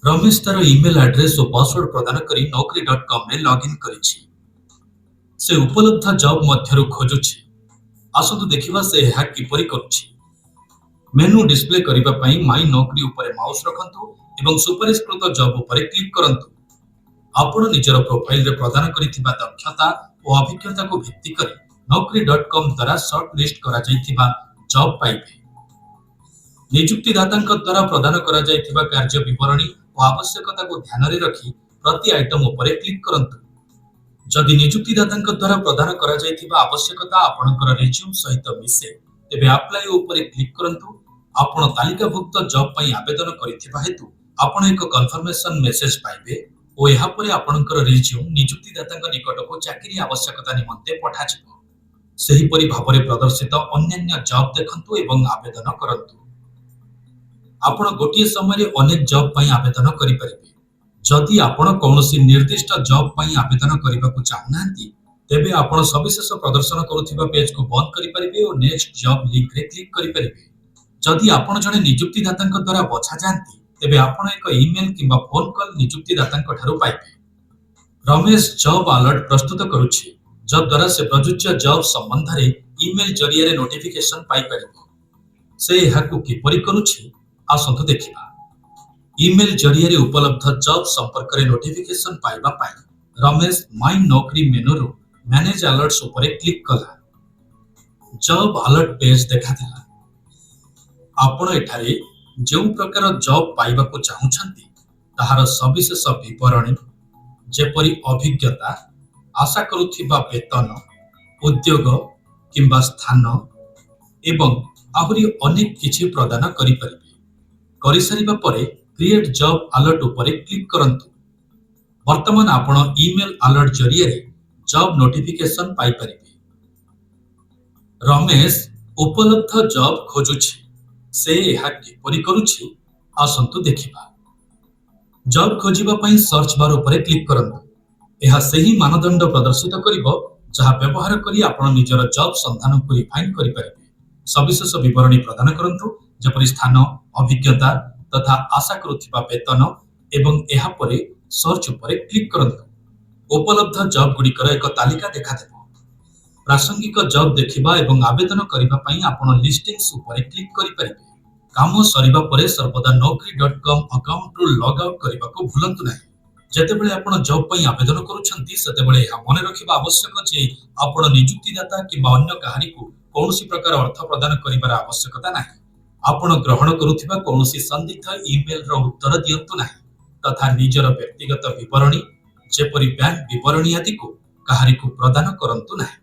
रमेश तार email address और password प्रदान करी naukri.com में लॉगिन करिछि। से उपलब्ध जॉब मध्यरु खोजुछि। आसतु देखिबा से यह किपरि करुछि। मेनू डिस्प्ले करिबा पई माई नौकरी उपरे माउस रखंतु एवं सुपरिष्कृत जॉब उपरे क्लिक करंतु। आपण निजर प्रोफाइल रे प्रदान करिथिबा दक्षता और अभिज्ञता को भित्ति करी naukri.com द्वारा शॉर्ट लिस्ट करा जाइथिबा जॉब पाइबे। नियुक्तिदातांक द्वारा प्रदान करा जाइथिबा कार्य विवरणी और आवश्यकता को ध्यान रे रखी प्रति आइटम उपरे क्लिक करंतु। जदि नियुक्तिदातांक द्वारा प्रदान करा जाइथिबा आवश्यकता आपणकर रिज्यूम सहित मिसे तेबे अप्लाई उपरे क्लिक करंतु। आपण तालिकाभुक्त जॉब पई आवेदन करिथिबा हेतु आपण एक कन्फर्मेशन मेसेज पाइबे और यहा परे आपणकर रिज्यूम नियुक्तिदातांक निकट को चाकरी आवश्यकता निमंते पठा जिवो। सही परि भाबरे प्रदर्शित अन्य जॉब देखंतु एवं आवेदन करंतु। आपण गोटिए समय रे अनेक जॉब पई आवेदन करि परिबे। जदि आपण कोनोसी निर्दिष्ट जॉब पई आवेदन करिबाकू चाहनांती तेबे आपण सविशेष प्रदर्शन करूथिबा पेज को बंद करि परिबे और नेक्स्ट जॉब लिंक रे क्लिक करि परिबे। जदि आपण जने नियुक्तिदातांक द्वारा बछा जानती तेबे आपण एक ईमेल किबा फोन कॉल नियुक्तिदातांक ठारू पाइबे। रमेश जॉब अलर्ट प्रस्तुत करूछि जद्वारा से प्रजुज्य जॉब संबंध रे ईमेल जरिया रे नोटिफिकेशन पाइ परिबो। से एहाकू किपरि करूछि आसंतु देखिबा। ईमेल जरिया रे उपलब्ध जॉब संपर्क रे नोटिफिकेशन पाइबा पाई रमेश माई नौकरी मेनू रो मैनेज अलर्ट्स उपरे क्लिक कला। जॉब अलर्ट पेज देखा दिला। आपण एठारे जो प्रकार जॉब पाइबा को चाहुछंती ताहार सविशेष विवरणी जेपरि अभिज्ञता आशा करूथिबा वेतन उद्योग किंबा स्थान एवं आहुरी अनेक किछि प्रदान करि परिबे। करि सारिबा परे क्रिएट जॉब अलर्ट उपरे क्लिक करंतु। वर्तमान आपण ईमेल अलर्ट जरिया रे जॉब नोटिफिकेशन पाई परिबे। रमेश उपलब्ध जॉब खोजुछि। से एहा किपरि करूछि आसंतु देखिबा। जॉब खोजिबा पई सर्च बार उपरे क्लिक करंतु। एहा सही मानदंड प्रदर्शित करिवो जहा व्यवहार करी आपण निजर जॉब संधान को रिफाइन करि परिबे। सविशेष विवरणी प्रदान करंतु जेपरि स्थान अभिज्ञता तथा आशा करूथिबा वेतन एवं एहा परे सर्च उपरे क्लिक करंतु। उपलब्ध जॉब गुडिकर एक तालिका देखा देबो। प्रासंगिक जॉब देखिबा एवं आवेदन करिबा पई आपण लिस्टिंग्स उपरे क्लिक करि परिबे। काम सरिबा परे सर्वदा naukri.com अकाउंट रो लॉग आउट करिबा को भूलंतु नाही। जेतेबेले आपण जॉब पई आवेदन करूछंती सेतेबेले एहा मने रखिबा आवश्यक जे आपण नियुक्तिदाता किबा अन्य काहानी को कोनोसी प्रकार अर्थ प्रदान करिबार आवश्यकता नाही। आपण ग्रहण करूथिबा कोनोसी संदिग्ध ईमेल रो उत्तर दियंतु नाही तथा निजर व्यक्तिगत विवरणी जेपरि बैंक विवरणी आदि को काहारी को प्रदान करंतु नाही।